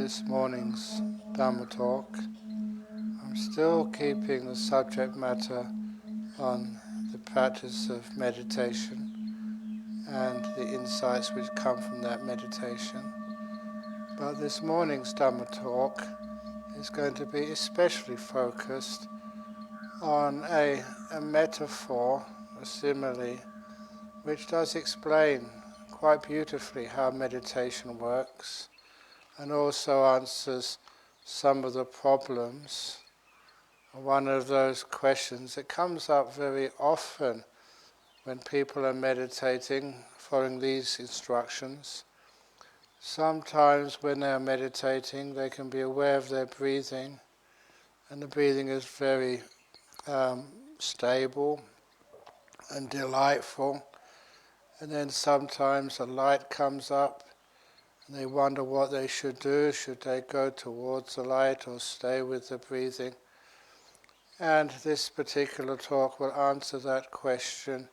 this morning's Dhamma talk, I'm still keeping the subject matter on the practice of meditation and the insights which come from that meditation. But this morning's Dhamma talk is going to be especially focused on a metaphor, a simile, which does explain quite beautifully how meditation works and also answers some of the problems. One of those questions that comes up very often when people are meditating, following these instructions. Sometimes when they are meditating, they can be aware of their breathing, and the breathing is very stable and delightful. And then sometimes a light comes up, and they wonder what they should do. Should they go towards the light or stay with the breathing? And this particular talk will answer that question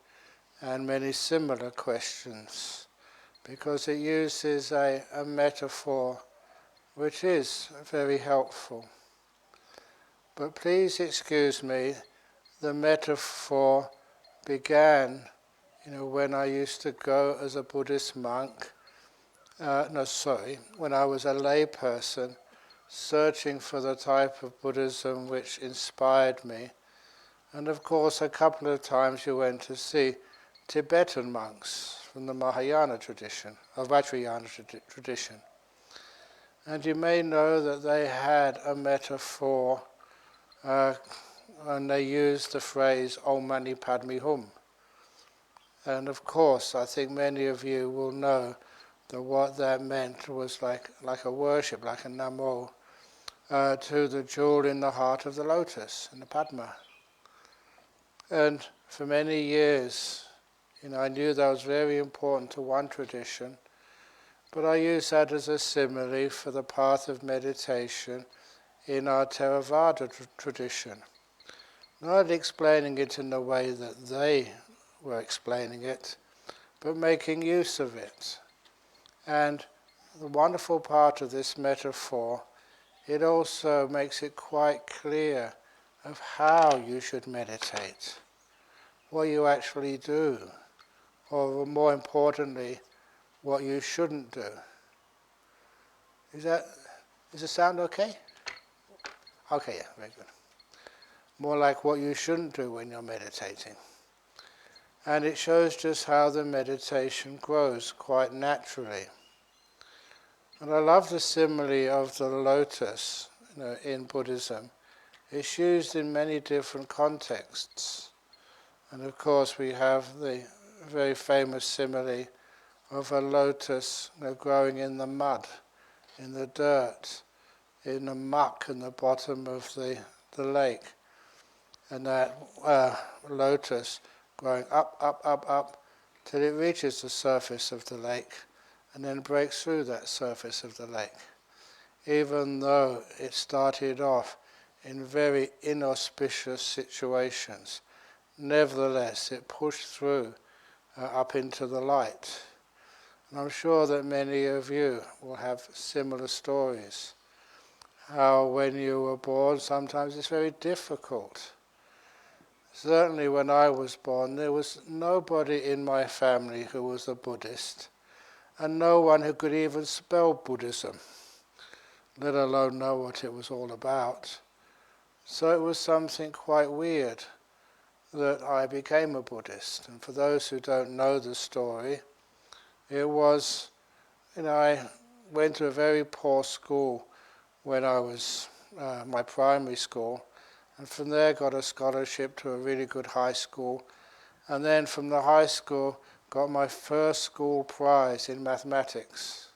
and many similar questions, because it uses a metaphor which is very helpful. But please excuse me, the metaphor began when I used to go as a Buddhist monk, when I was a lay person searching for the type of Buddhism which inspired me. And of course a couple of times you went to see Tibetan monks from the Mahayana tradition, or Vajrayana tradition. And you may know that they had a metaphor and they used the phrase Om Mani Padme Hum. And of course I think many of you will know that what that meant was like a worship, like a Namo, to the jewel in the heart of the lotus, in the Padma. And for many years, I knew that was very important to one tradition, but I use that as a simile for the path of meditation in our Theravada tradition. Not explaining it in the way that they were explaining it, but making use of it. And the wonderful part of this metaphor, it also makes it quite clear of how you should meditate, what you actually do, or more importantly, what you shouldn't do. Is the sound okay? Okay, yeah, very good. More like what you shouldn't do when you're meditating. And it shows just how the meditation grows quite naturally. And I love the simile of the lotus in Buddhism. It's used in many different contexts. And of course we have the very famous simile of a lotus growing in the mud, in the dirt, in the muck in the bottom of the lake. And that lotus growing up, till it reaches the surface of the lake, and then breaks through that surface of the lake. Even though it started off in very inauspicious situations, nevertheless it pushed through up into the light. And I'm sure that many of you will have similar stories. How when you were born, sometimes it's very difficult. Certainly when I was born, there was nobody in my family who was a Buddhist, and no one who could even spell Buddhism, let alone know what it was all about. So it was something quite weird that I became a Buddhist. And for those who don't know the story, it was, I went to a very poor school when I was my primary school, and from there got a scholarship to a really good high school, and then from the high school got my first school prize in mathematics.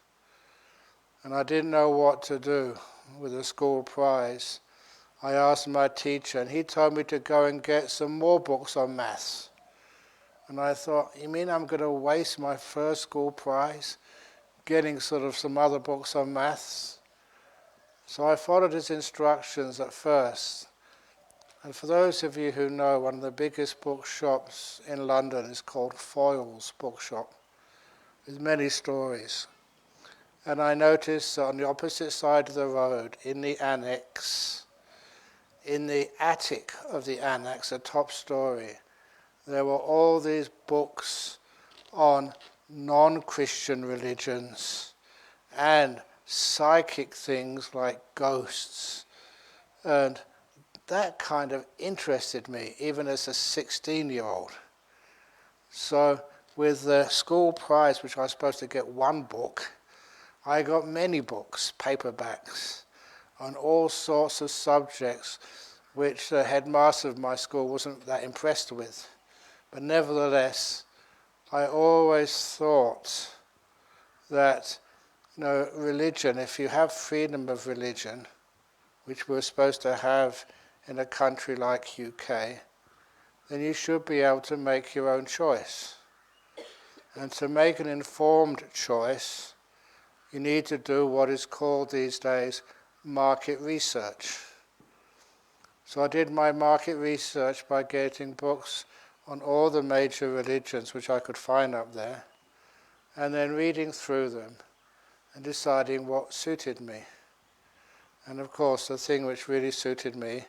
And I didn't know what to do with a school prize. I asked my teacher, and he told me to go and get some more books on maths. And I thought, you mean I'm going to waste my first school prize getting sort of some other books on maths? So I followed his instructions at first. And for those of you who know, one of the biggest bookshops in London is called Foyle's Bookshop, with many stories. And I noticed on the opposite side of the road, in the annex, in the attic of the annex, the top story, there were all these books on non-Christian religions and psychic things like ghosts. And that kind of interested me, even as a 16-year-old. So with the school prize, which I was supposed to get one book, I got many books, paperbacks, on all sorts of subjects which the headmaster of my school wasn't that impressed with. But nevertheless, I always thought that, religion, if you have freedom of religion, which we're supposed to have in a country like UK, then you should be able to make your own choice. And to make an informed choice, you need to do what is called these days market research. So I did my market research by getting books on all the major religions which I could find up there, and then reading through them and deciding what suited me. And of course the thing which really suited me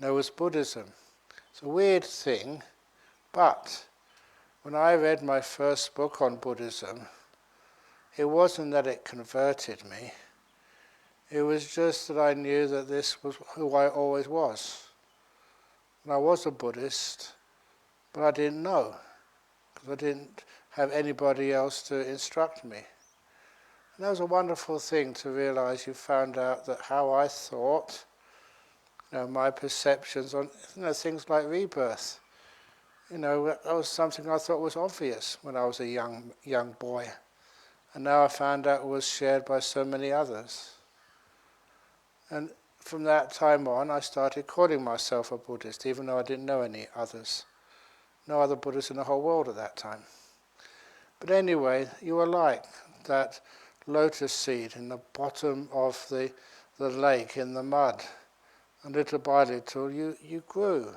was Buddhism. It's a weird thing, but when I read my first book on Buddhism, it wasn't that it converted me. It was just that I knew that this was who I always was. And I was a Buddhist, but I didn't know, because I didn't have anybody else to instruct me. And that was a wonderful thing to realize. You found out that how I thought, my perceptions on things like rebirth, that was something I thought was obvious when I was a young boy. And now I found out it was shared by so many others. And from that time on, I started calling myself a Buddhist, even though I didn't know any others. No other Buddhists in the whole world at that time. But anyway, you were like that lotus seed in the bottom of the lake in the mud. And little by little, you grew.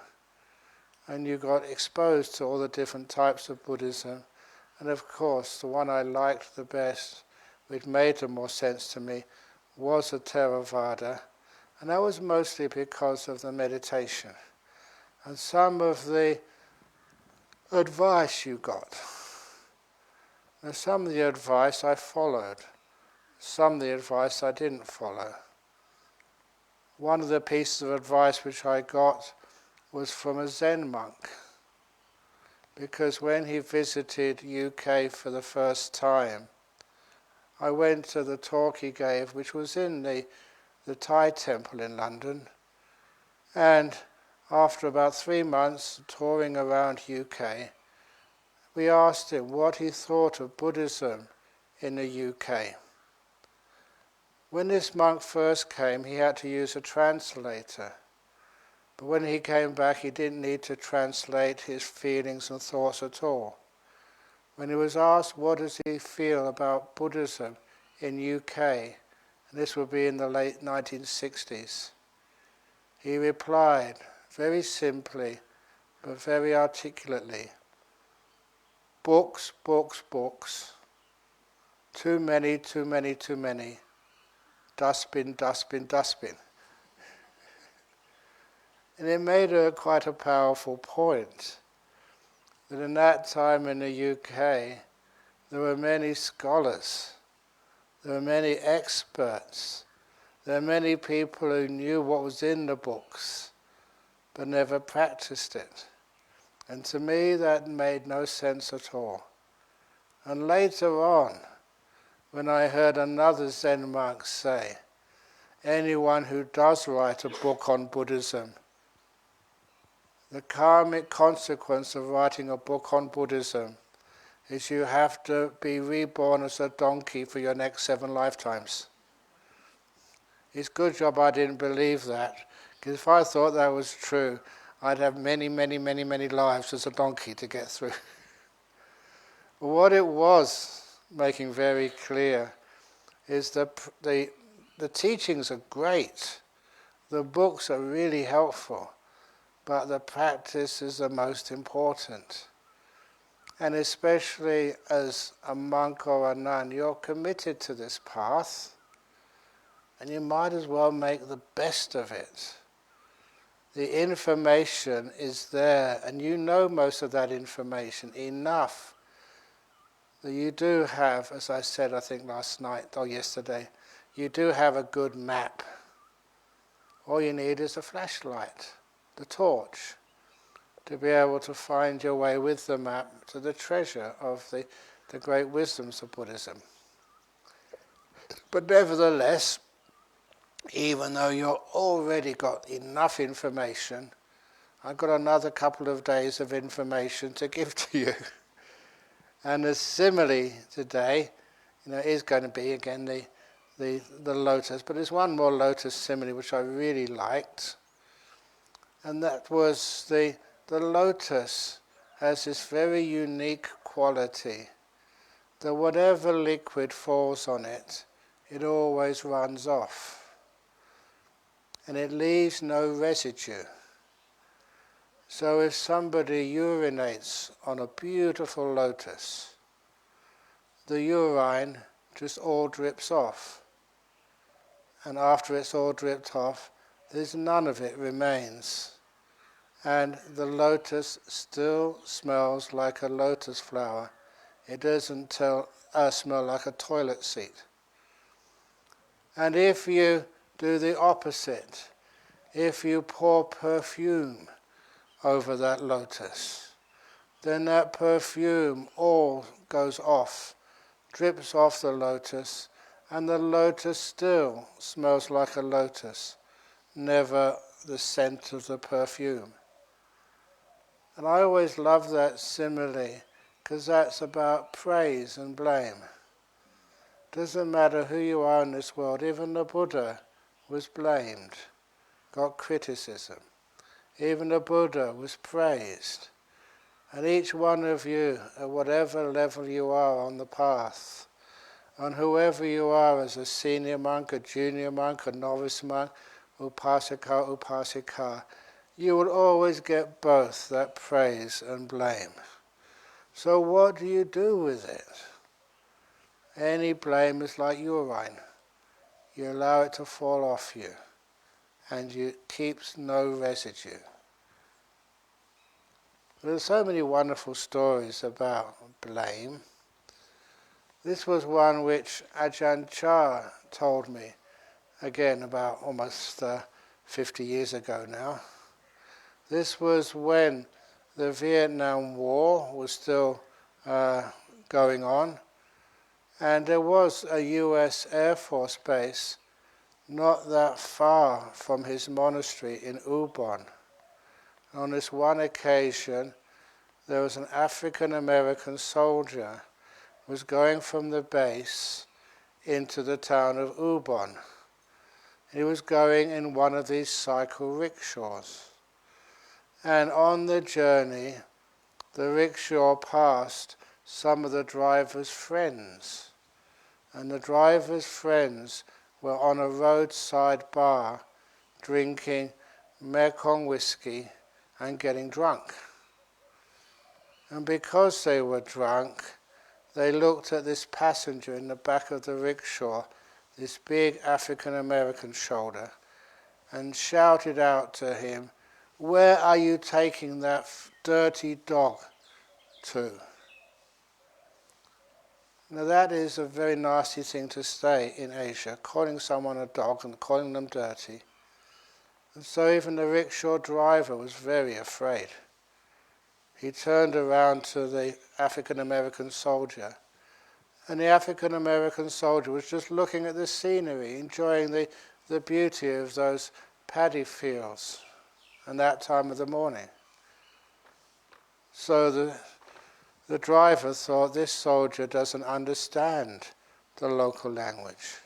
And you got exposed to all the different types of Buddhism. And of course, the one I liked the best, which made the more sense to me, was a Theravada. And that was mostly because of the meditation. And some of the advice you got. Now, some of the advice I followed. Some of the advice I didn't follow. One of the pieces of advice which I got was from a Zen monk. Because when he visited UK for the first time, I went to the talk he gave, which was in the Thai temple in London. And after about 3 months touring around UK, we asked him what he thought of Buddhism in the UK. When this monk first came, he had to use a translator. But when he came back, he didn't need to translate his feelings and thoughts at all. When he was asked what does he feel about Buddhism in UK, and this would be in the late 1960s, he replied very simply, but very articulately, books, books, books, too many, too many, too many, dustbin, dustbin, dustbin. And it made quite a powerful point, that in that time in the UK, there were many scholars, there were many experts, there were many people who knew what was in the books, but never practiced it. And to me that made no sense at all. And later on, when I heard another Zen monk say, anyone who does write a book on Buddhism, the karmic consequence of writing a book on Buddhism is you have to be reborn as a donkey for your next 7 lifetimes. It's a good job I didn't believe that, because if I thought that was true, I'd have many, many, many, many lives as a donkey to get through. But what it was making very clear is that the teachings are great, the books are really helpful, but the practice is the most important. And especially as a monk or a nun, you're committed to this path, and you might as well make the best of it. The information is there, and you know most of that information enough that you do have, as I said, I think last night or yesterday, you do have a good map. All you need is a flashlight, the torch, to be able to find your way with the map to the treasure of the great wisdoms of Buddhism. But nevertheless, even though you've already got enough information, I've got another couple of days of information to give to you. And the simile today, is going to be again the lotus. But there's one more lotus simile which I really liked, and that was the lotus has this very unique quality that whatever liquid falls on it, it always runs off, and it leaves no residue. So if somebody urinates on a beautiful lotus, the urine just all drips off. And after it's all dripped off, there's none of it remains. And the lotus still smells like a lotus flower. It doesn't smell like a toilet seat. And if you do the opposite, if you pour perfume over that lotus, then that perfume all goes off, drips off the lotus, and the lotus still smells like a lotus, never the scent of the perfume. And I always love that simile, because that's about praise and blame. Doesn't matter who you are in this world, even the Buddha was blamed, got criticism. Even the Buddha was praised. And each one of you, at whatever level you are on the path, and whoever you are as a senior monk, a junior monk, a novice monk, upasaka, upasika, you will always get both that praise and blame. So what do you do with it? Any blame is like urine. You allow it to fall off you, and it keeps no residue. There's so many wonderful stories about blame. This was one which Ajahn Chah told me, again about almost 50 years ago now. This was when the Vietnam War was still going on, and there was a US Air Force base not that far from his monastery in Ubon. On this one occasion, there was an African-American soldier who was going from the base into the town of Ubon. He was going in one of these cycle rickshaws. And on the journey, the rickshaw passed some of the driver's friends. And the driver's friends were on a roadside bar drinking Mekong whiskey and getting drunk. And because they were drunk, they looked at this passenger in the back of the rickshaw, this big African-American shoulder, and shouted out to him, "Where are you taking that dirty dog to?" Now that is a very nasty thing to say in Asia, calling someone a dog and calling them dirty. And so even the rickshaw driver was very afraid. He turned around to the African-American soldier, and the African-American soldier was just looking at the scenery, enjoying the beauty of those paddy fields and that time of the morning. So the driver thought this soldier doesn't understand the local language.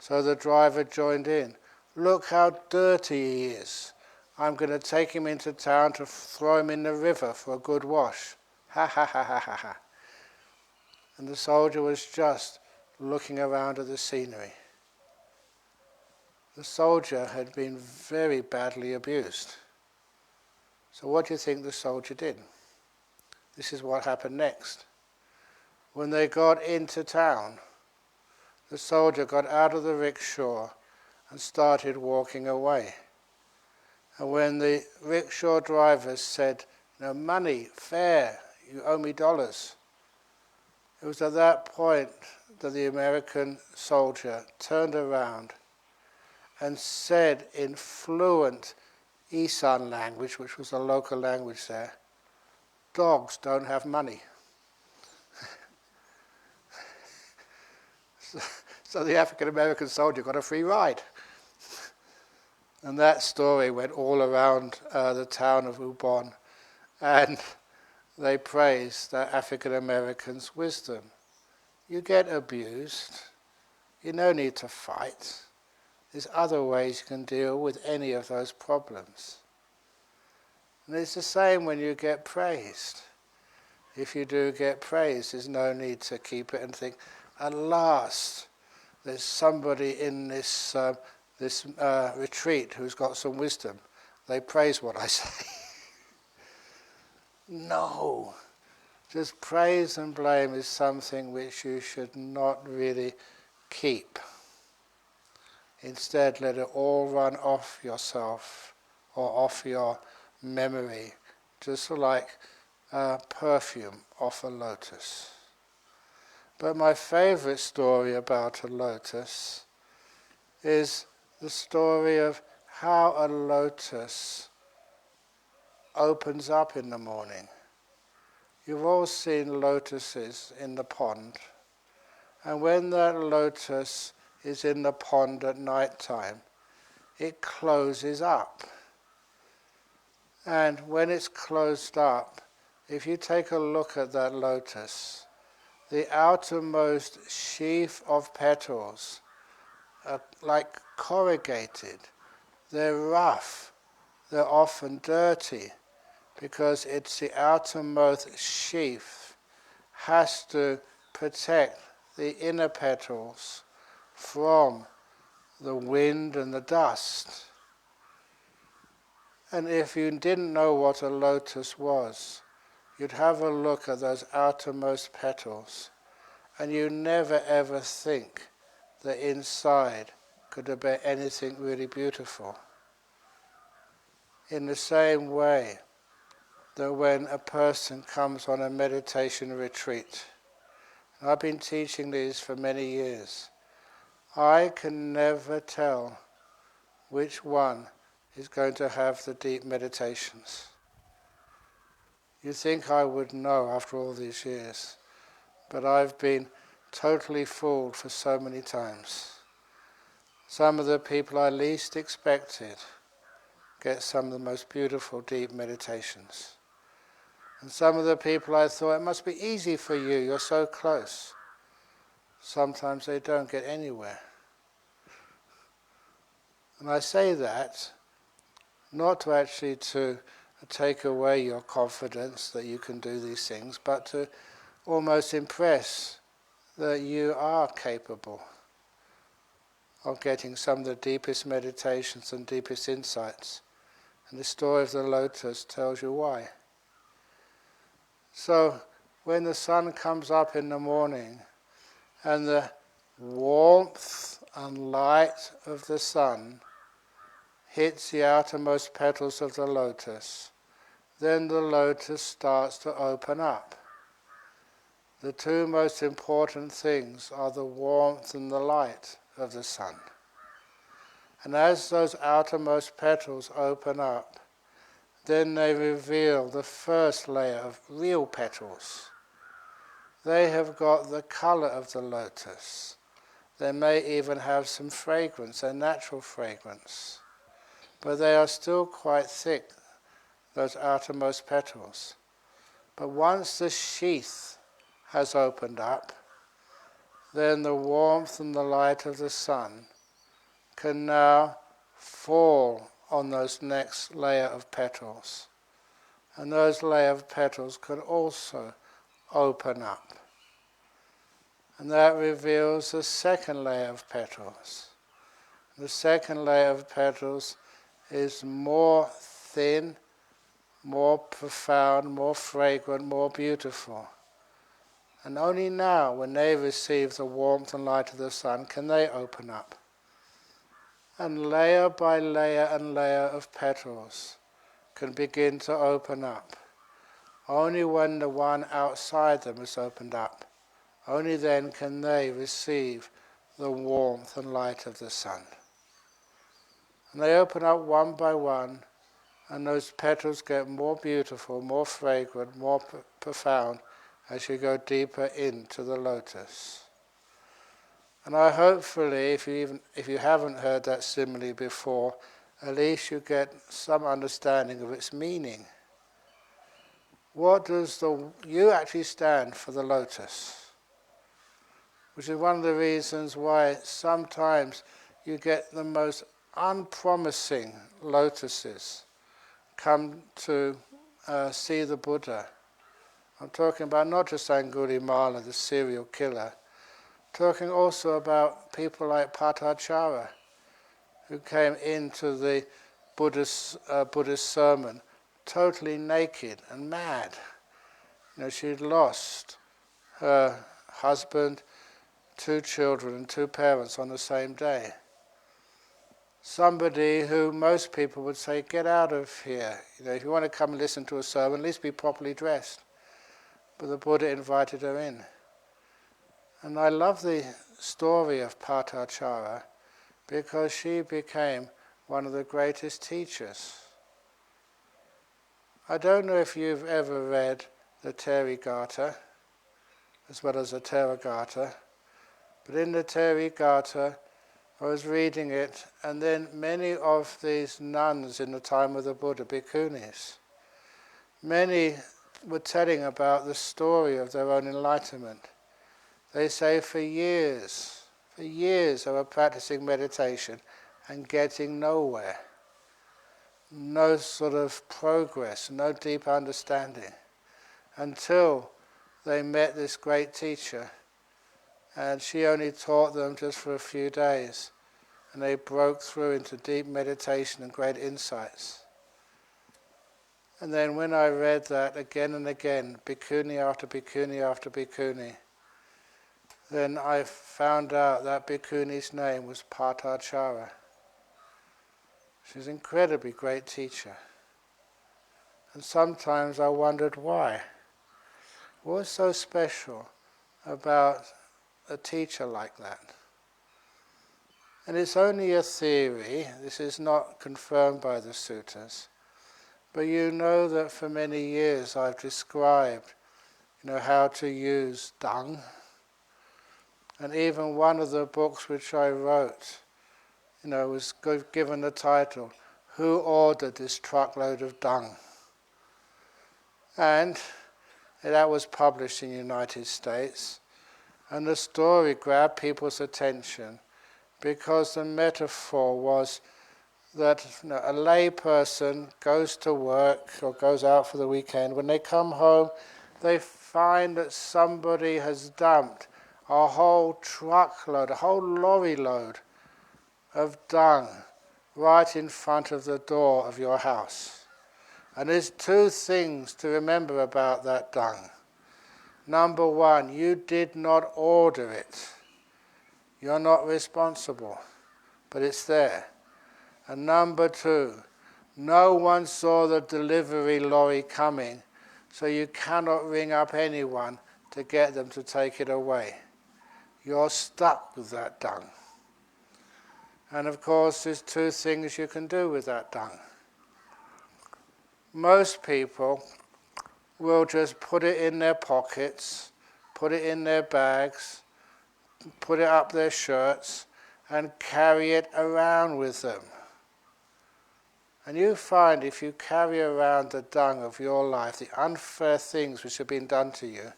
So the driver joined in. "Look how dirty he is. I'm going to take him into town to throw him in the river for a good wash. Ha ha ha ha ha ha." And the soldier was just looking around at the scenery. The soldier had been very badly abused. So what do you think the soldier did? this is what happened next. When they got into town, the soldier got out of the rickshaw and started walking away. And when the rickshaw driver said, money, fare, you owe me dollars, it was at that point that the American soldier turned around and said in fluent Isan language, which was a local language there, dogs don't have money. So the African American soldier got a free ride. And that story went all around the town of Ubon, and they praised the African American's wisdom. You get abused, you no need to fight. There's other ways you can deal with any of those problems. And it's the same when you get praised. If you do get praised, there's no need to keep it and think, at last, there's somebody in this retreat who's got some wisdom. They praise what I say. No. Just praise and blame is something which you should not really keep. Instead, let it all run off yourself or off your memory, just like perfume off a lotus. But my favorite story about a lotus is the story of how a lotus opens up in the morning. You've all seen lotuses in the pond, and when that lotus is in the pond at night time, it closes up. And when it's closed up, if you take a look at that lotus, the outermost sheaf of petals are like corrugated. They're rough. They're often dirty because it's the outermost sheath has to protect the inner petals from the wind and the dust. And if you didn't know what a lotus was, you'd have a look at those outermost petals, and you never ever think that inside could there be anything really beautiful. In the same way that when a person comes on a meditation retreat, and I've been teaching these for many years, I can never tell which one is going to have the deep meditations. You'd think I would know after all these years, but I've been totally fooled for so many times. Some of the people I least expected get some of the most beautiful deep meditations. And some of the people I thought, it must be easy for you, you're so close. Sometimes they don't get anywhere. And I say that not to actually to take away your confidence that you can do these things, but to almost impress that you are capable of getting some of the deepest meditations and deepest insights. And the story of the lotus tells you why. So when the sun comes up in the morning and the warmth and light of the sun hits the outermost petals of the lotus, then the lotus starts to open up. The two most important things are the warmth and the light of the sun. And as those outermost petals open up, then they reveal the first layer of real petals. They have got the color of the lotus. They may even have some fragrance, a natural fragrance. But they are still quite thick, those outermost petals. But once the sheath has opened up, then the warmth and the light of the sun can now fall on those next layer of petals. And those layer of petals can also open up. And that reveals the second layer of petals. The second layer of petals is more thin, more profound, more fragrant, more beautiful. And only now, when they receive the warmth and light of the sun, can they open up. And layer by layer and layer of petals can begin to open up. Only when the one outside them is opened up, only then can they receive the warmth and light of the sun. And they open up one by one, and those petals get more beautiful, more fragrant, more profound as you go deeper into the lotus. And I hopefully, if you haven't heard that simile before, at least you get some understanding of its meaning. What does you actually stand for the lotus? Which is one of the reasons why sometimes you get the most unpromising lotuses come to see the Buddha. I'm talking about not just Angulimala, the serial killer, talking also about people like Patachara, who came into the Buddhist sermon totally naked and mad. She'd lost her husband, 2 children and 2 parents on the same day. Somebody who most people would say, get out of here. If you want to come and listen to a sermon, at least be properly dressed. But the Buddha invited her in. And I love the story of Patachara because she became one of the greatest teachers. I don't know if you've ever read the Therigatha as well as the Theravada, but in the Therigatha I was reading it, and then many of these nuns in the time of the Buddha, bhikkhunis, many were telling about the story of their own enlightenment. They say for years they were practicing meditation and getting nowhere. No sort of progress, no deep understanding, until they met this great teacher, and she only taught them just for a few days, and they broke through into deep meditation and great insights. And then when I read that again and again, bhikkhuni after bhikkhuni after bhikkhuni, then I found out that bhikkhuni's name was Patachara. She's an incredibly great teacher. And sometimes I wondered why. What's so special about a teacher like that? And it's only a theory, this is not confirmed by the suttas, but you know that for many years I've described how to use dung. And even one of the books which I wrote, was given the title, Who Ordered This Truckload of Dung? And that was published in the United States. And the story grabbed people's attention because the metaphor was that a lay person goes to work or goes out for the weekend. When they come home, they find that somebody has dumped a whole truckload, a whole lorry load of dung right in front of the door of your house. And there's 2 things to remember about that dung. Number 1, you did not order it. You're not responsible, but it's there. And number 2, no one saw the delivery lorry coming, so you cannot ring up anyone to get them to take it away. You're stuck with that dung. And of course, there's 2 things you can do with that dung. Most people will just put it in their pockets, put it in their bags, put it up their shirts, and carry it around with them. And you find if you carry around the dung of your life, the unfair things which have been done to you,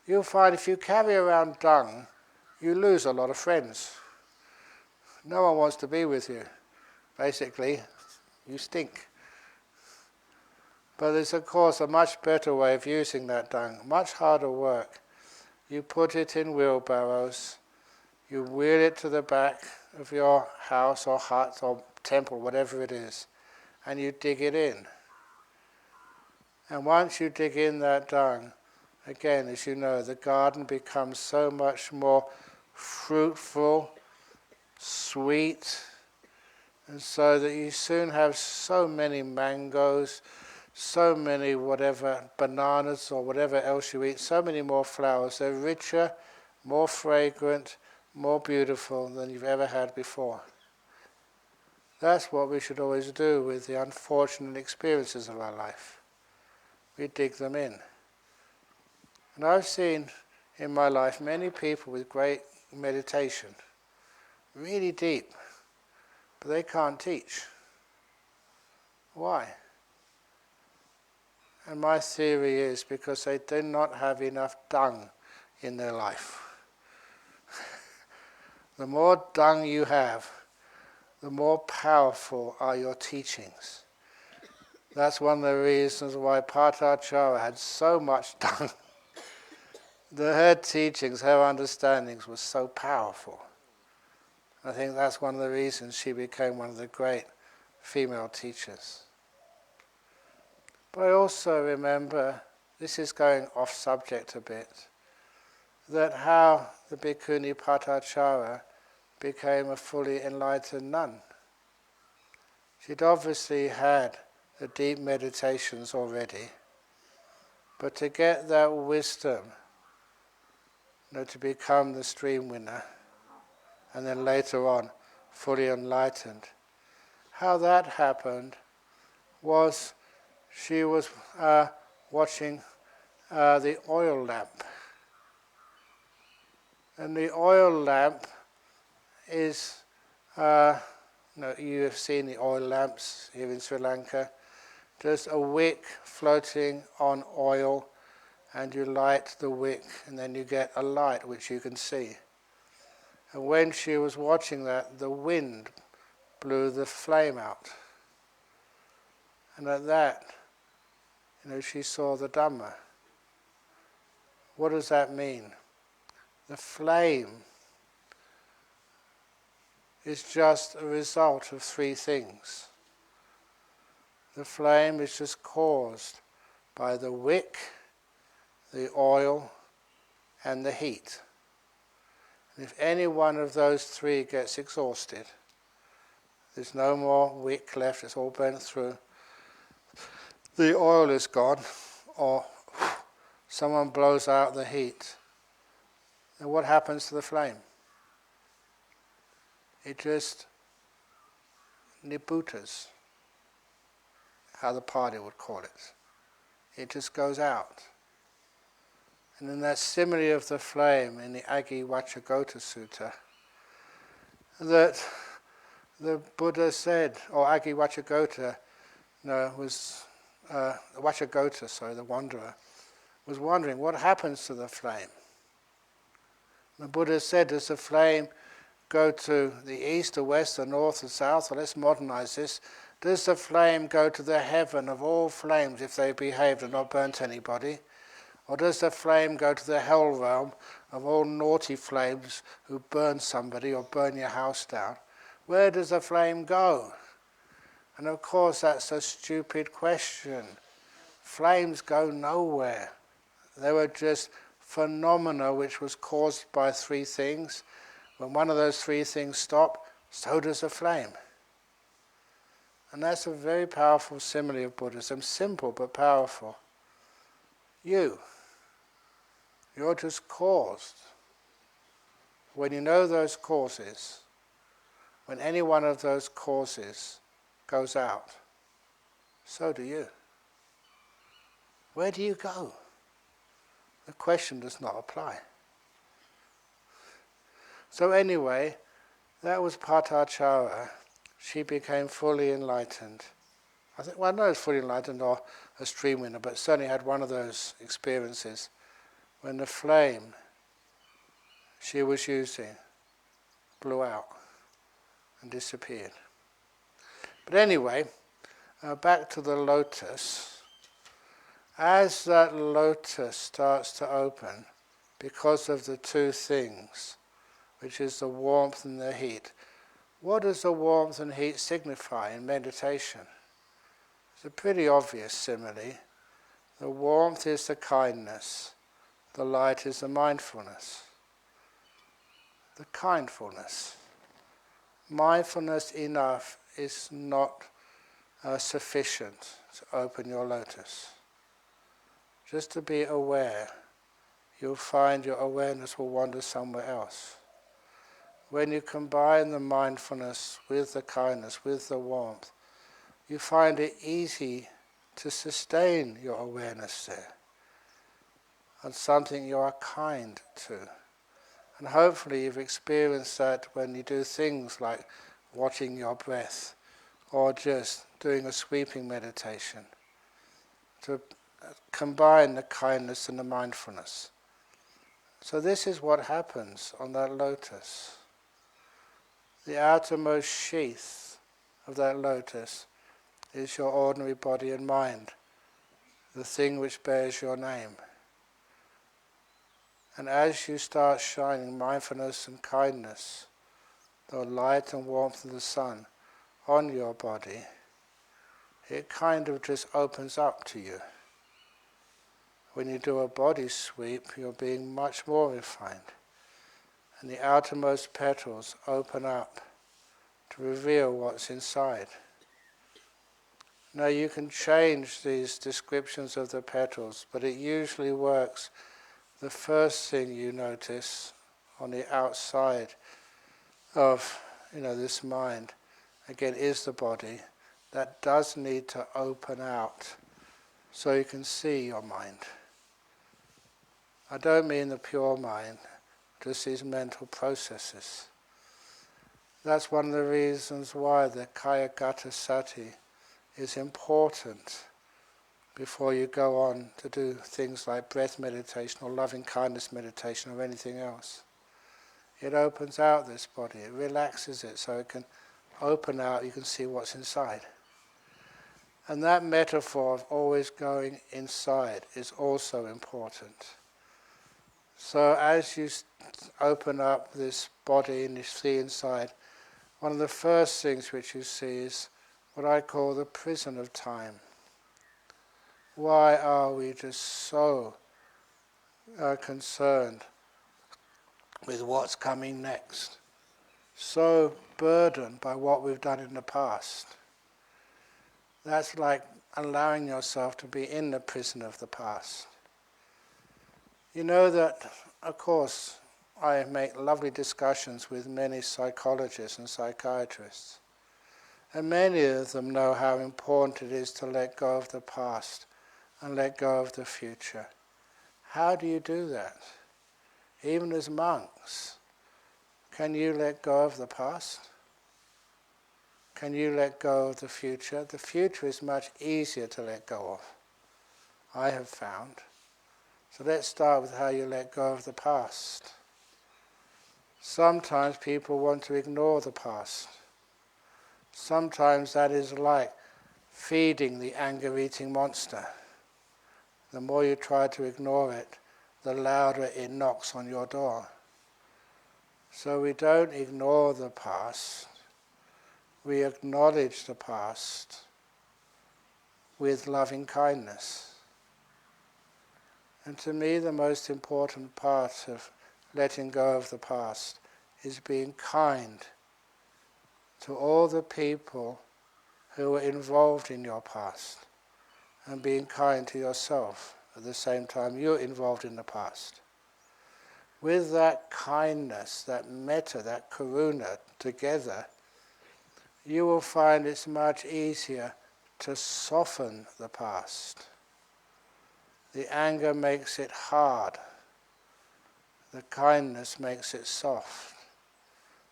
you'll find if you carry around dung, you lose a lot of friends. No one wants to be with you. Basically, you stink. But there's, of course, a much better way of using that dung, much harder work. You put it in wheelbarrows, you wheel it to the back of your house or hut or temple, whatever it is, and you dig it in. And once you dig in that dung, again, as you know, the garden becomes so much more fruitful, sweet, and so that you soon have so many mangoes, so many whatever, bananas or whatever else you eat, so many more flowers. They're richer, more fragrant, more beautiful than you've ever had before. That's what we should always do with the unfortunate experiences of our life. We dig them in. And I've seen in my life many people with great meditation, really deep, but they can't teach. Why? And my theory is because they do not have enough dung in their life. The more dung you have, the more powerful are your teachings. That's one of the reasons why Patachara had so much dung. Her teachings, her understandings were so powerful. I think that's one of the reasons she became one of the great female teachers. But I also remember, this is going off subject a bit, that how the Bhikkhuni Patachara became a fully enlightened nun. She'd obviously had the deep meditations already, but to get that wisdom, to become the stream winner, and then later on fully enlightened, how that happened was she was watching the oil lamp. And the oil lamp is, you have seen the oil lamps here in Sri Lanka, just a wick floating on oil, and you light the wick, and then you get a light which you can see. And when she was watching that, the wind blew the flame out. And at that, she saw the Dhamma. What does that mean? The flame is just a result of three things. The flame is just caused by the wick, the oil, and the heat. And if any one of those three gets exhausted, there's no more wick left, it's all burnt through, the oil is gone, or someone blows out the heat, then what happens to the flame? It just nibutas, how the party would call it. It just goes out. And in that simile of the flame in the Agi Vachagota Sutta, that the Buddha said, or Agi Vachagota, the wanderer, was wondering what happens to the flame. The Buddha said, does the flame go to the east, the west, the north, the south? Well, let's modernize this. Does the flame go to the heaven of all flames if they behaved and not burnt anybody? Or does the flame go to the hell realm of all naughty flames who burn somebody or burn your house down? Where does the flame go? And of course that's a stupid question. Flames go nowhere. They were just phenomena which was caused by three things. When one of those three things stop, so does the flame. And that's a very powerful simile of Buddhism, simple but powerful. You're just caused. When you know those causes, when any one of those causes goes out, so do you. Where do you go? The question does not apply. So anyway, that was Patachara. She became fully enlightened. I don't know if fully enlightened or a stream winner, but certainly had one of those experiences when the flame she was using blew out and disappeared. But anyway, back to the lotus. As that lotus starts to open, because of the two things, which is the warmth and the heat, what does the warmth and heat signify in meditation? It's a pretty obvious simile. The warmth is the kindness, the light is the mindfulness. The kindfulness. Mindfulness enough is not sufficient to open your lotus. Just to be aware, you'll find your awareness will wander somewhere else. When you combine the mindfulness with the kindness, with the warmth, you find it easy to sustain your awareness there on something you are kind to. And hopefully you've experienced that when you do things like watching your breath or just doing a sweeping meditation, to combine the kindness and the mindfulness. So this is what happens on that lotus. The outermost sheath of that lotus is your ordinary body and mind, the thing which bears your name. And as you start shining mindfulness and kindness, the light and warmth of the sun on your body, it kind of just opens up to you. When you do a body sweep, you're being much more refined. And the outermost petals open up to reveal what's inside. Now you can change these descriptions of the petals, but it usually works. The first thing you notice on the outside of this mind, again, is the body. That does need to open out so you can see your mind. I don't mean the pure mind, just these mental processes. That's one of the reasons why the Kayagata Sati is important before you go on to do things like breath meditation or loving kindness meditation or anything else. It opens out this body, it relaxes it so it can open out, you can see what's inside. And that metaphor of always going inside is also important. So as you open up this body and you see inside, one of the first things which you see is what I call the prison of time. Why are we just so concerned with what's coming next? So burdened by what we've done in the past. That's like allowing yourself to be in the prison of the past. You know that, of course, I make lovely discussions with many psychologists and psychiatrists, and many of them know how important it is to let go of the past and let go of the future. How do you do that? Even as monks, can you let go of the past? Can you let go of the future? The future is much easier to let go of, I have found. So let's start with how you let go of the past. Sometimes people want to ignore the past. Sometimes that is like feeding the anger-eating monster. The more you try to ignore it, the louder it knocks on your door. So we don't ignore the past. We acknowledge the past with loving kindness. And to me, the most important part of letting go of the past is being kind to all the people who were involved in your past, and being kind to yourself at the same time you're involved in the past. With that kindness, that metta, that karuna together, you will find it's much easier to soften the past. The anger makes it hard. The kindness makes it soft.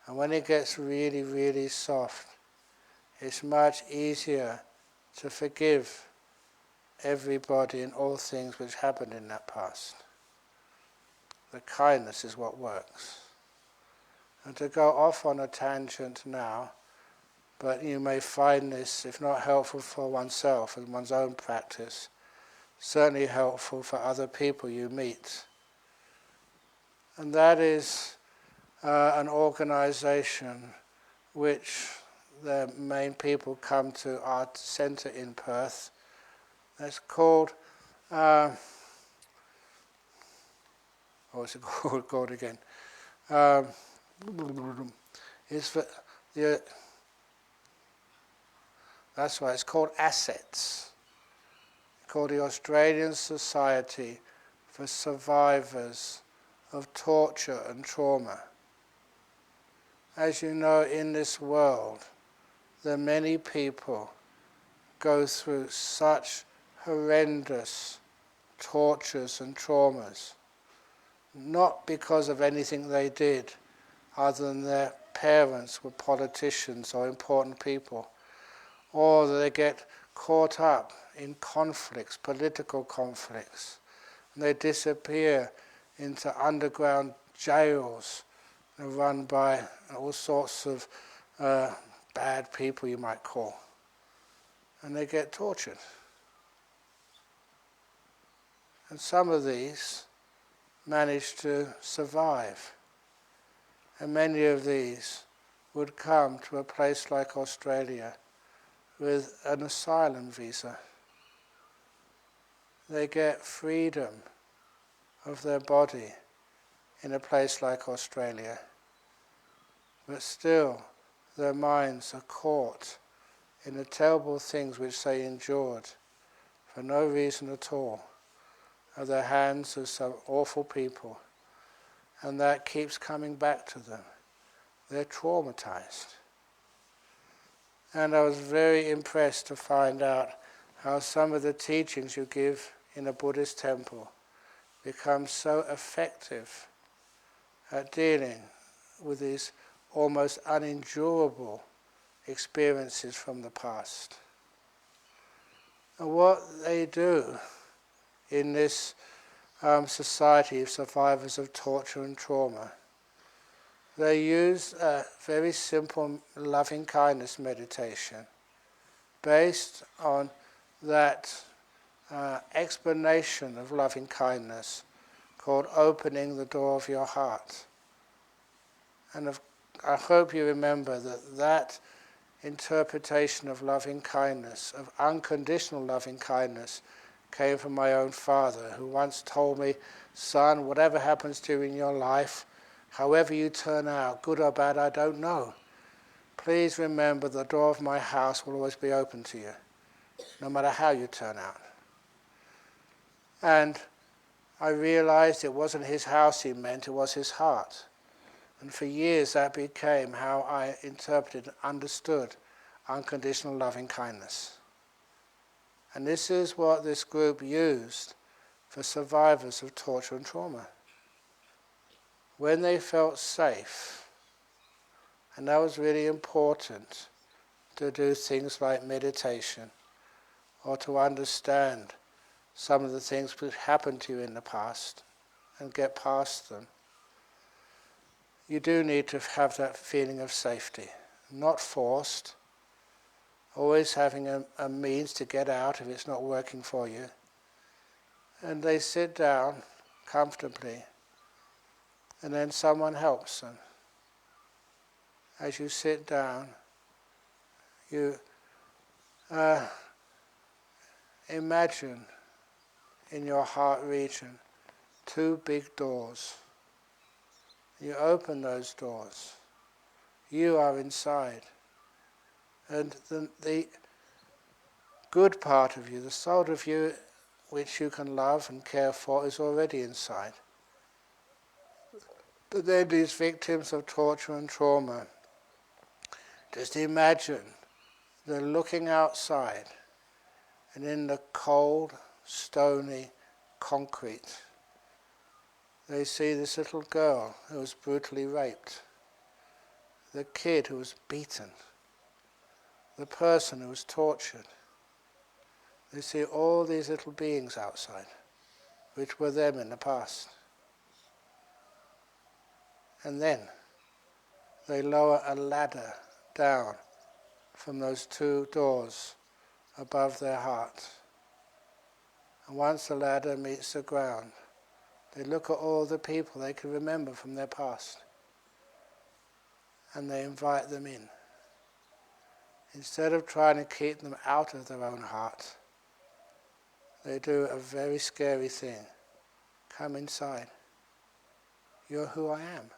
And when it gets really, really soft, it's much easier to forgive everybody and all things which happened in that past. The kindness is what works. And to go off on a tangent now, but you may find this, if not helpful for oneself and one's own practice, certainly helpful for other people you meet. And that is an organization which the main people come to our centre in Perth. It's called what's it called again? Um, is for the, that's why it's called assets. It's called the Australian Society for Survivors of Torture and Trauma. As you know, in this world, there are many people go through such horrendous tortures and traumas, not because of anything they did, other than their parents were politicians or important people, or they get caught up in conflicts, political conflicts, and they disappear into underground jails run by all sorts of bad people, you might call, and they get tortured. And some of these manage to survive, and many of these would come to a place like Australia with an asylum visa. They get freedom of their body in a place like Australia, but still their minds are caught in the terrible things which they endured for no reason at all at the hands of some awful people, and that keeps coming back to them. They're traumatized. And I was very impressed to find out how some of the teachings you give in a Buddhist temple become so effective at dealing with these almost unendurable experiences from the past. And what they do in this society of survivors of torture and trauma, they use a very simple loving kindness meditation based on that explanation of loving kindness called opening the door of your heart. And I hope you remember that interpretation of loving kindness, of unconditional loving kindness, came from my own father, who once told me, son, whatever happens to you in your life, however you turn out, good or bad, I don't know. Please remember the door of my house will always be open to you, no matter how you turn out. And I realized it wasn't his house he meant, it was his heart. And for years that became how I interpreted and understood unconditional loving kindness. And this is what this group used for survivors of torture and trauma. When they felt safe, and that was really important, to do things like meditation, or to understand some of the things which happened to you in the past and get past them, you do need to have that feeling of safety, not forced, always having a means to get out if it's not working for you. And they sit down comfortably, and then someone helps them. As you sit down, you imagine in your heart region 2 big doors. You open those doors. You are inside. And the good part of you, the soul of you which you can love and care for, is already inside. But then these victims of torture and trauma, just imagine they're looking outside, and in the cold, stony concrete, they see this little girl who was brutally raped, the kid who was beaten, the person who was tortured. They see all these little beings outside, which were them in the past. And then they lower a ladder down from those 2 doors above their heart. And once the ladder meets the ground, they look at all the people they can remember from their past, and they invite them in. Instead of trying to keep them out of their own heart, they do a very scary thing. Come inside. You're who I am.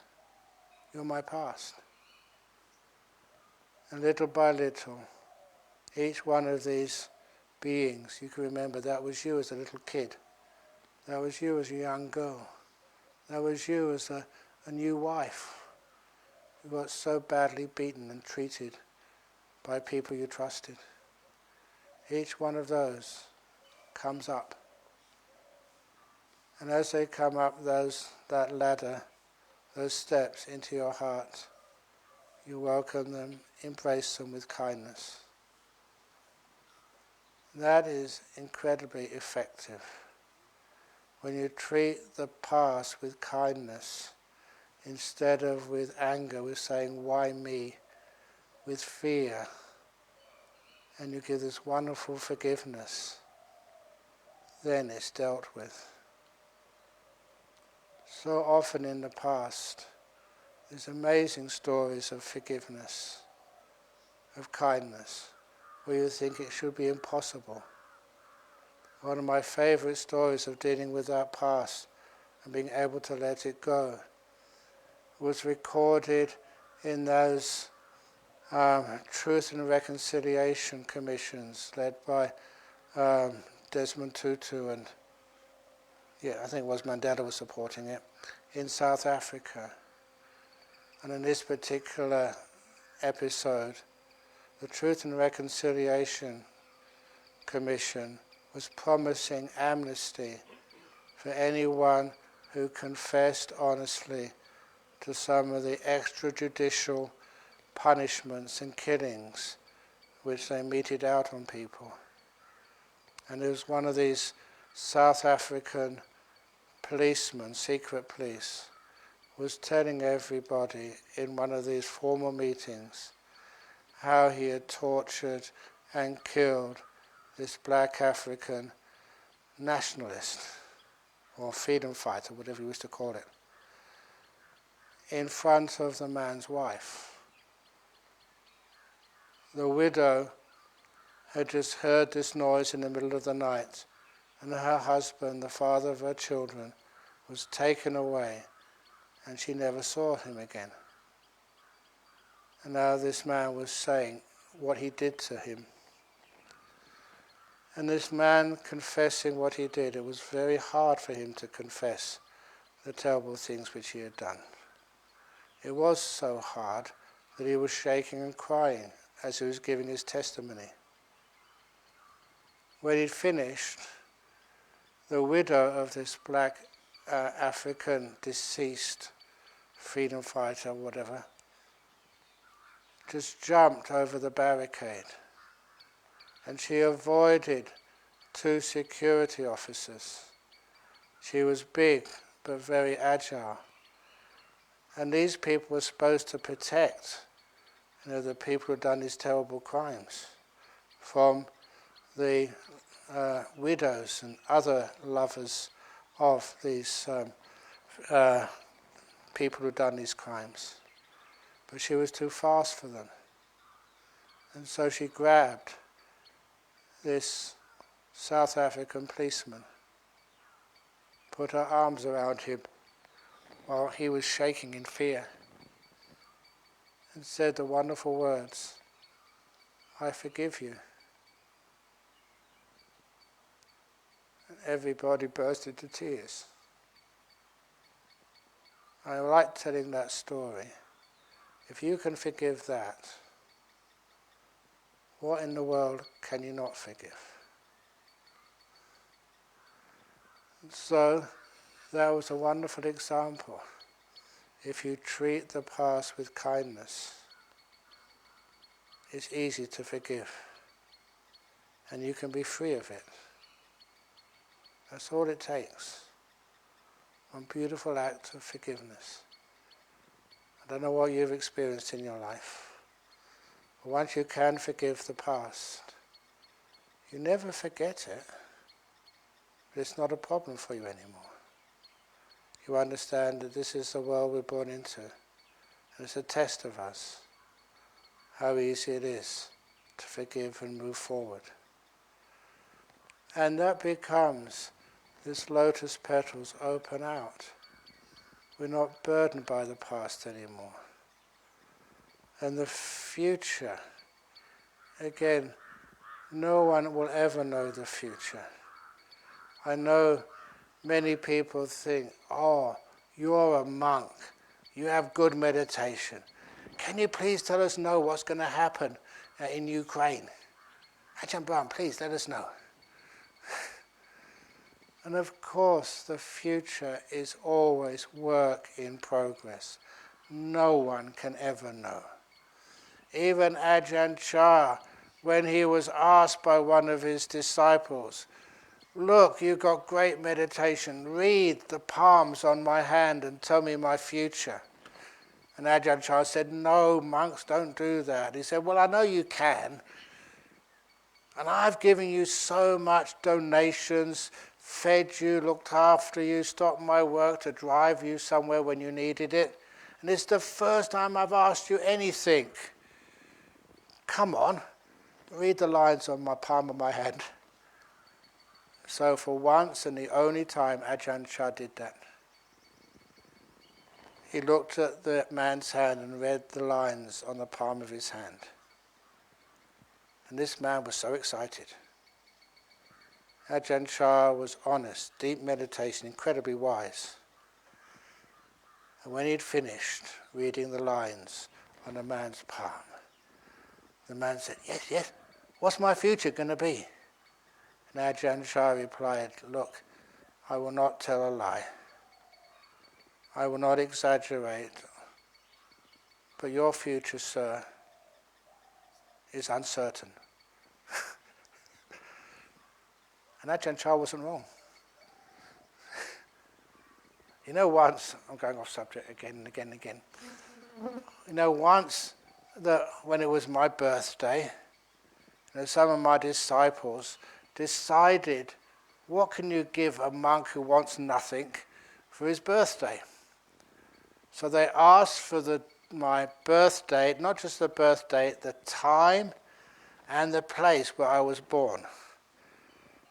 You're my past. And little by little, each one of these beings, you can remember that was you as a little kid. That was you as a young girl. That was you as a new wife who got so badly beaten and treated by people you trusted. Each one of those comes up. And as they come up that ladder, those steps into your heart, you welcome them, embrace them with kindness. That is incredibly effective. When you treat the past with kindness, instead of with anger, with saying, why me, with fear, and you give this wonderful forgiveness, then it's dealt with. So often in the past, there's amazing stories of forgiveness, of kindness, where you think it should be impossible. One of my favorite stories of dealing with that past and being able to let it go was recorded in those Truth and Reconciliation Commissions led by Desmond Tutu and I think it was Mandela was supporting it, in South Africa. And in this particular episode, the Truth and Reconciliation Commission was promising amnesty for anyone who confessed honestly to some of the extrajudicial punishments and killings which they meted out on people. And there was one of these South African policemen, secret police, was telling everybody in one of these formal meetings how he had tortured and killed this black African nationalist, or freedom fighter, whatever you wish to call it, in front of the man's wife. The widow had just heard this noise in the middle of the night, and her husband, the father of her children, was taken away, and she never saw him again. And now this man was saying what he did to him. And this man confessing what he did, it was very hard for him to confess the terrible things which he had done. It was so hard that he was shaking and crying as he was giving his testimony. When he'd finished, the widow of this black African deceased freedom fighter, whatever, just jumped over the barricade, and she avoided 2 security officers. She was big but very agile, and these people were supposed to protect the people who'd done these terrible crimes from the widows and other lovers of these people who'd done these crimes. But she was too fast for them. And so she grabbed this South African policeman, put her arms around him while he was shaking in fear, and said the wonderful words, "I forgive you." And everybody burst into tears. I like telling that story. If you can forgive that, what in the world can you not forgive? And so that was a wonderful example. If you treat the past with kindness, it's easy to forgive, and you can be free of it. That's all it takes. One beautiful act of forgiveness. I don't know what you've experienced in your life, but once you can forgive the past, you never forget it, but it's not a problem for you anymore. You understand that this is the world we're born into, and it's a test of us, how easy it is to forgive and move forward. And that becomes this lotus petals open out. We're not burdened by the past anymore. And the future, again, no one will ever know the future. I know many people think, oh, you're a monk, you have good meditation. Can you please tell us know what's going to happen in Ukraine? Ajahn Brahm, please let us know. And of course, the future is always work in progress. No one can ever know. Even Ajahn Chah, when he was asked by one of his disciples, look, you've got great meditation, read the palms on my hand and tell me my future. And Ajahn Chah said, no, monks, don't do that. He said, well, I know you can. And I've given you so much donations, fed you, looked after you, stopped my work to drive you somewhere when you needed it. And it's the first time I've asked you anything. Come on, read the lines on my palm of my hand. So for once and the only time Ajahn Chah did that. He looked at the man's hand and read the lines on the palm of his hand. And this man was so excited. Ajahn Chah was honest, deep meditation, incredibly wise. And when he'd finished reading the lines on the man's palm, the man said, yes, what's my future going to be? And Ajahn Chah replied, look, I will not tell a lie. I will not exaggerate. But your future, sir, is uncertain. And Ajahn Chah wasn't wrong. You know, once, I'm going off subject again and again and again. You know, once, when it was my birthday, some of my disciples decided, what can you give a monk who wants nothing for his birthday? So they asked for my birth date, not just the birth date, the time and the place where I was born.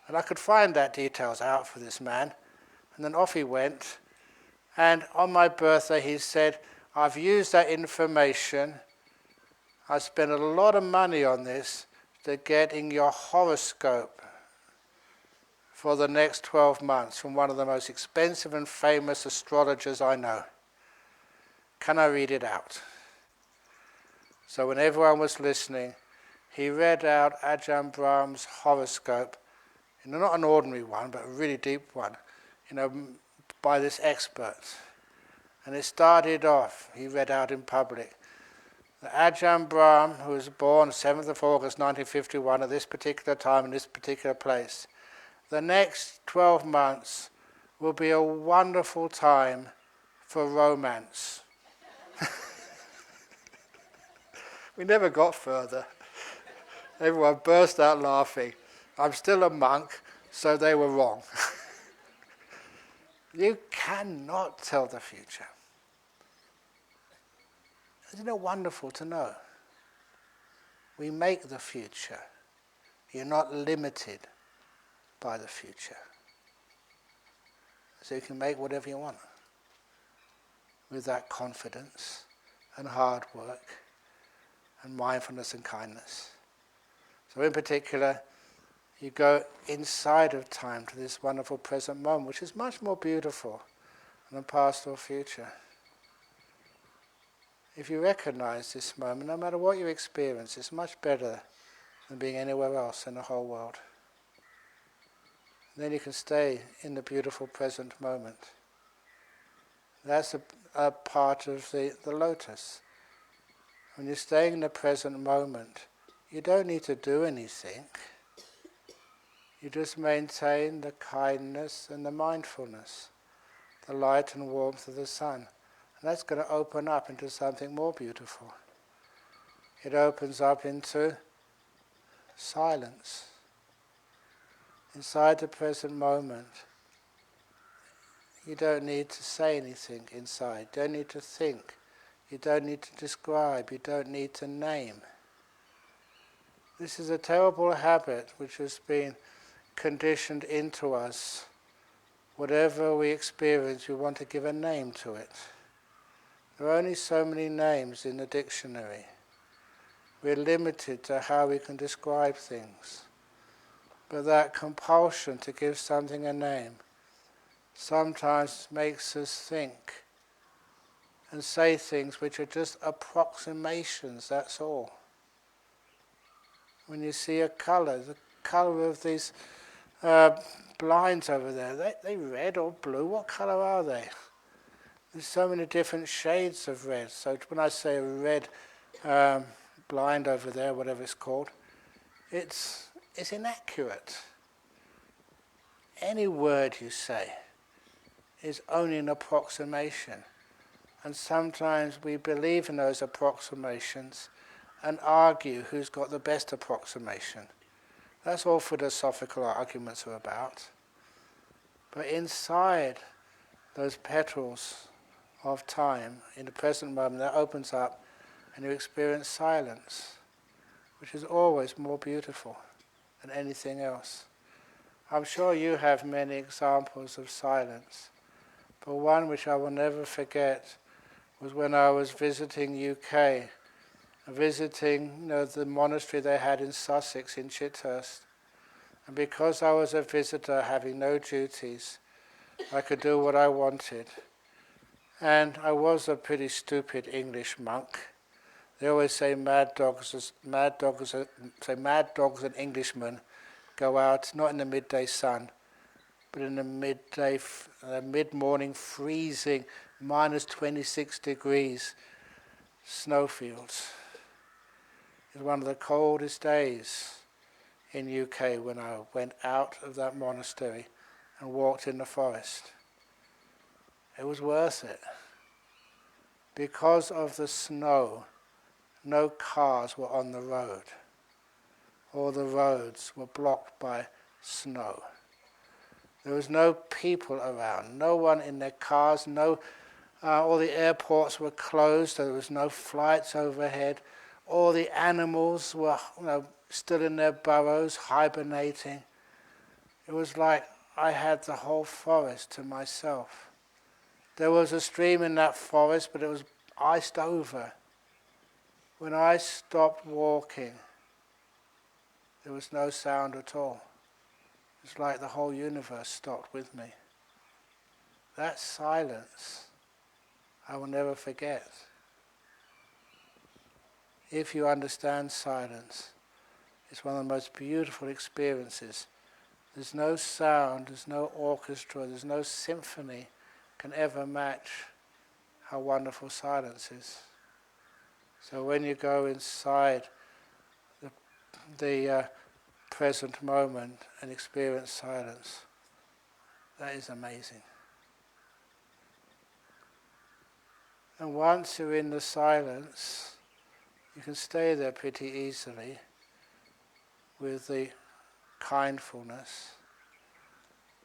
And I could find that details out for this man. And then off he went. And on my birthday he said, I've used that information. I spent a lot of money on this to get in your horoscope for the next 12 months from one of the most expensive and famous astrologers I know. Can I read it out? So when everyone was listening, he read out Ajahn Brahm's horoscope, not an ordinary one, but a really deep one, by this expert. And it started off, he read out in public, that Ajahn Brahm, who was born 7th of August 1951 at this particular time in this particular place, the next 12 months will be a wonderful time for romance. We never got further. Everyone burst out laughing. I'm still a monk, so they were wrong. You cannot tell the future. Isn't it wonderful to know? We make the future. You're not limited by the future. So you can make whatever you want with that confidence and hard work and mindfulness and kindness. So in particular, you go inside of time to this wonderful present moment, which is much more beautiful than past or future. If you recognize this moment, no matter what you experience, it's much better than being anywhere else in the whole world. And then you can stay in the beautiful present moment. That's a part of the lotus. When you're staying in the present moment, you don't need to do anything. You just maintain the kindness and the mindfulness, the light and warmth of the sun. And that's going to open up into something more beautiful. It opens up into silence. Inside the present moment, you don't need to say anything inside. You don't need to think. You don't need to describe. You don't need to name. This is a terrible habit which has been conditioned into us. Whatever we experience, we want to give a name to it. There are only so many names in the dictionary. We're limited to how we can describe things. But that compulsion to give something a name sometimes makes us think and say things which are just approximations, that's all. When you see a colour, the colour of these blinds over there, they red or blue? What colour are they? There's so many different shades of red. So when I say a red blind over there, whatever it's called, it's inaccurate. Any word you say is only an approximation. And sometimes we believe in those approximations and argue who's got the best approximation. That's all philosophical arguments are about. But inside those petals of time, in the present moment, that opens up and you experience silence, which is always more beautiful than anything else. I'm sure you have many examples of silence, but one which I will never forget was when I was visiting UK, visiting the monastery they had in Sussex in Chithurst. And because I was a visitor having no duties, I could do what I wanted. And I was a pretty stupid English monk. They always say mad dogs and Englishmen go out not in the midday sun, but in the mid-morning freezing minus 26 degrees snowfields. It was one of the coldest days in UK when I went out of that monastery and walked in the forest. It was worth it. Because of the snow, no cars were on the road. All the roads were blocked by snow. There was no people around, no one in their cars, all the airports were closed, there was no flights overhead. All the animals were still in their burrows, hibernating. It was like I had the whole forest to myself. There was a stream in that forest, but it was iced over. When I stopped walking, there was no sound at all. It's like the whole universe stopped with me. That silence, I will never forget. If you understand silence, it's one of the most beautiful experiences. There's no sound, there's no orchestra, there's no symphony can ever match how wonderful silence is. So when you go inside the present moment and experience silence, that is amazing. And once you're in the silence, you can stay there pretty easily with the kindfulness.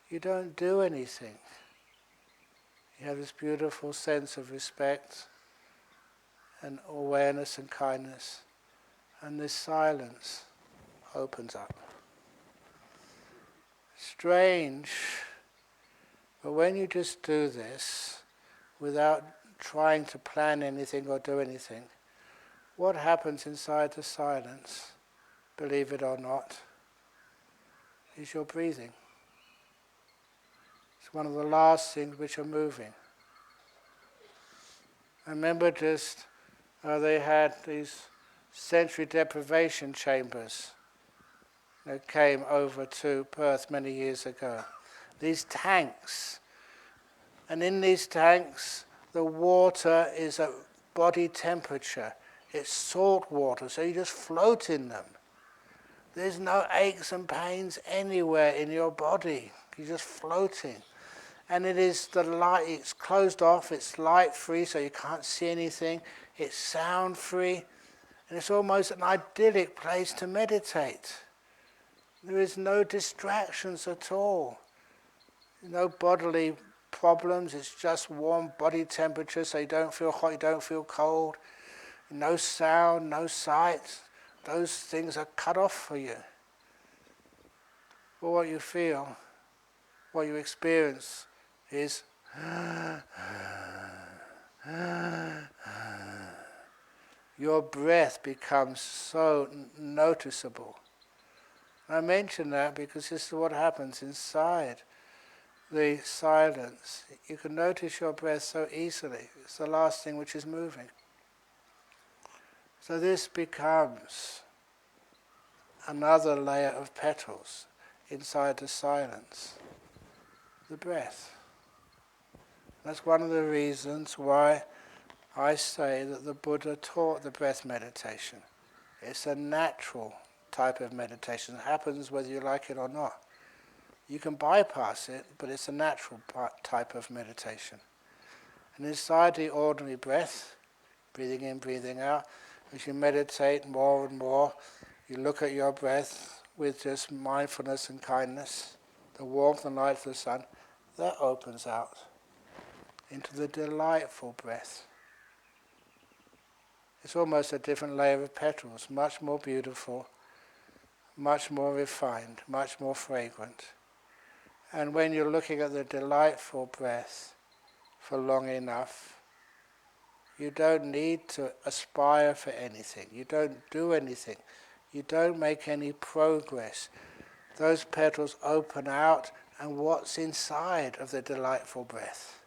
You don't do anything. You have this beautiful sense of respect and awareness and kindness, and this silence opens up. Strange, but when you just do this without trying to plan anything or do anything, what happens inside the silence, believe it or not, is your breathing. It's one of the last things which are moving. I remember they had these sensory deprivation chambers that came over to Perth many years ago. These tanks, and in these tanks the water is at body temperature. It's salt water, so you just float in them. There's no aches and pains anywhere in your body. You're just floating. And it is the light, it's closed off, it's light free, so you can't see anything. It's sound free. And it's almost an idyllic place to meditate. There is no distractions at all. No bodily problems, it's just warm body temperature, so you don't feel hot, you don't feel cold. No sound, no sight. Those things are cut off for you. But what you feel, what you experience is your breath becomes so noticeable. I mention that because this is what happens inside the silence. You can notice your breath so easily. It's the last thing which is moving. So this becomes another layer of petals inside the silence, the breath. That's one of the reasons why I say that the Buddha taught the breath meditation. It's a natural type of meditation. It happens whether you like it or not. You can bypass it, but it's a natural type of meditation. And inside the ordinary breath, breathing in, breathing out, as you meditate more and more, you look at your breath with just mindfulness and kindness, the warmth and light of the sun, that opens out into the delightful breath. It's almost a different layer of petals, much more beautiful, much more refined, much more fragrant. And when you're looking at the delightful breath for long enough, you don't need to aspire for anything. You don't do anything. You don't make any progress. Those petals open out, and what's inside of the delightful breath?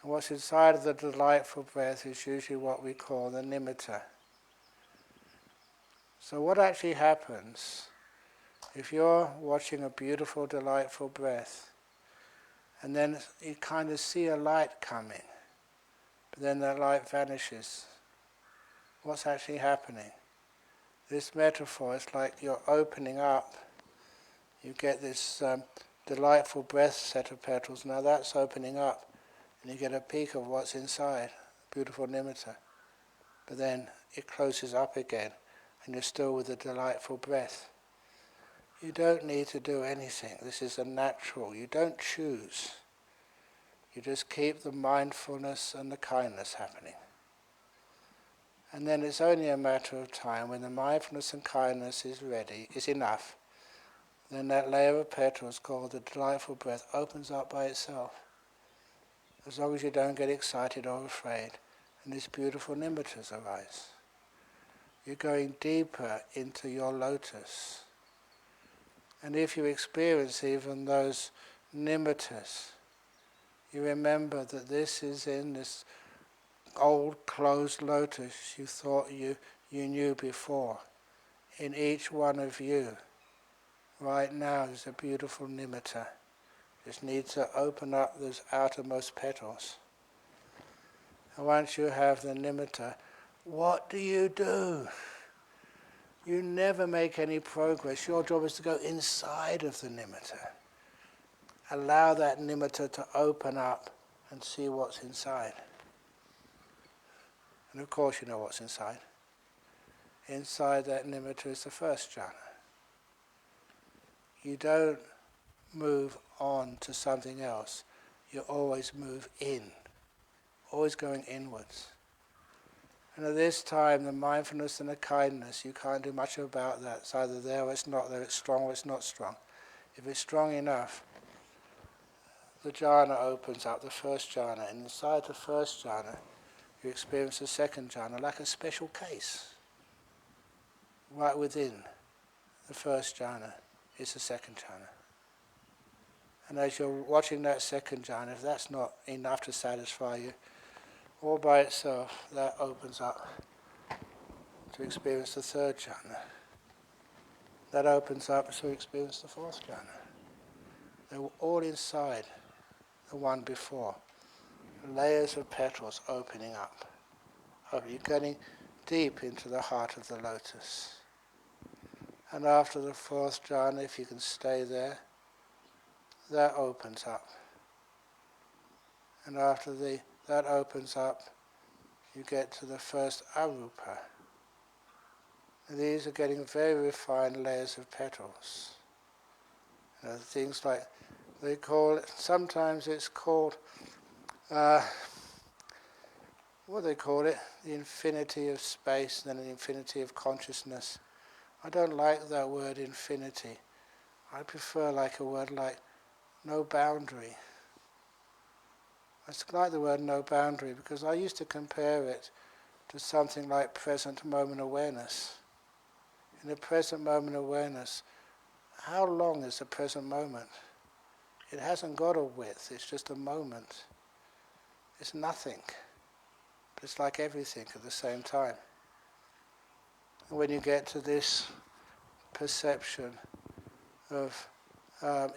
And what's inside of the delightful breath is usually what we call the nimitta. So what actually happens if you're watching a beautiful, delightful breath, and then you kind of see a light coming, but then that light vanishes? What's actually happening? This metaphor is like you're opening up. You get this delightful breath set of petals. Now that's opening up, and you get a peek of what's inside, beautiful nimitta. But then it closes up again, and you're still with the delightful breath. You don't need to do anything. This is a natural. You don't choose. You just keep the mindfulness and the kindness happening. And then it's only a matter of time when the mindfulness and kindness is ready, is enough. Then that layer of petals called the delightful breath opens up by itself. As long as you don't get excited or afraid, and these beautiful nimittas arise. You're going deeper into your lotus. And if you experience even those nimittas, you remember that this is in this old closed lotus you thought you knew before. In each one of you, right now, there's a beautiful nimitta. Just need to open up those outermost petals. And once you have the nimitta, what do? You never make any progress. Your job is to go inside of the nimitta. Allow that nimitta to open up and see what's inside. And of course you know what's inside. Inside that nimitta is the first jhana. You don't move on to something else. You always move in, always going inwards. And at this time, the mindfulness and the kindness, you can't do much about that. It's either there or it's not there. It's strong or it's not strong. If it's strong enough, the jhana opens up, the first jhana. And inside the first jhana, you experience the second jhana like a special case. Right within the first jhana is the second jhana. And as you're watching that second jhana, if that's not enough to satisfy you, all by itself, that opens up to experience the third jhana. That opens up to experience the fourth jhana. They were all inside the one before. Layers of petals opening up. You're getting deep into the heart of the lotus. And after the fourth jhana, if you can stay there, that opens up. And after that opens up, you get to the first arupa. And these are getting very refined layers of petals. Things like, they call it, sometimes it's called, what do they call it? The infinity of space and then the infinity of consciousness. I don't like that word infinity. I prefer like a word like no boundary. I like the word no boundary because I used to compare it to something like present moment awareness. In the present moment awareness, how long is the present moment? It hasn't got a width, it's just a moment. It's nothing, but it's like everything at the same time. And when you get to this perception of,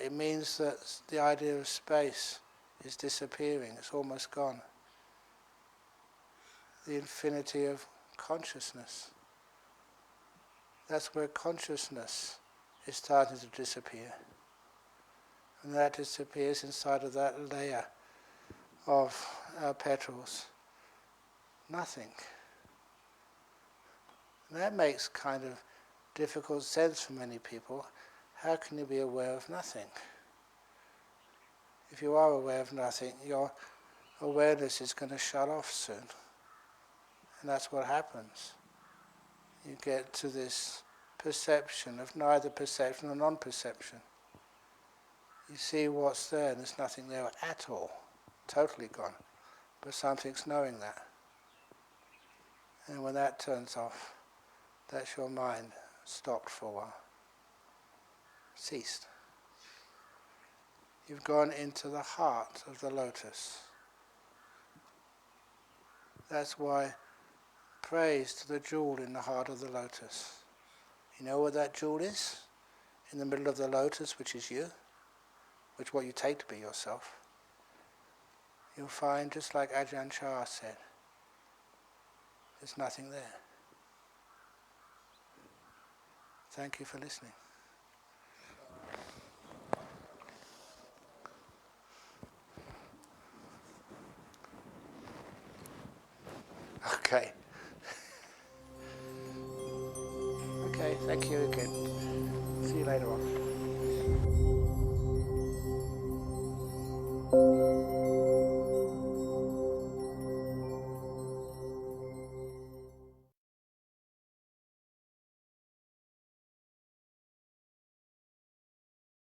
it means that the idea of space is disappearing, it's almost gone. The infinity of consciousness. That's where consciousness is starting to disappear. And that disappears inside of that layer of petals. Nothing. And that makes kind of difficult sense for many people. How can you be aware of nothing? If you are aware of nothing, your awareness is going to shut off soon. And that's what happens. You get to this perception of neither perception nor non-perception. You see what's there and there's nothing there at all. Totally gone. But something's knowing that. And when that turns off, that's your mind stopped for a while. Ceased. You've gone into the heart of the lotus. That's why praise to the jewel in the heart of the lotus. You know what that jewel is? In the middle of the lotus, which is you, which is what you take to be yourself. You'll find, just like Ajahn Chah said, there's nothing there. Thank you for listening. Okay. Okay, thank you again. See you later on.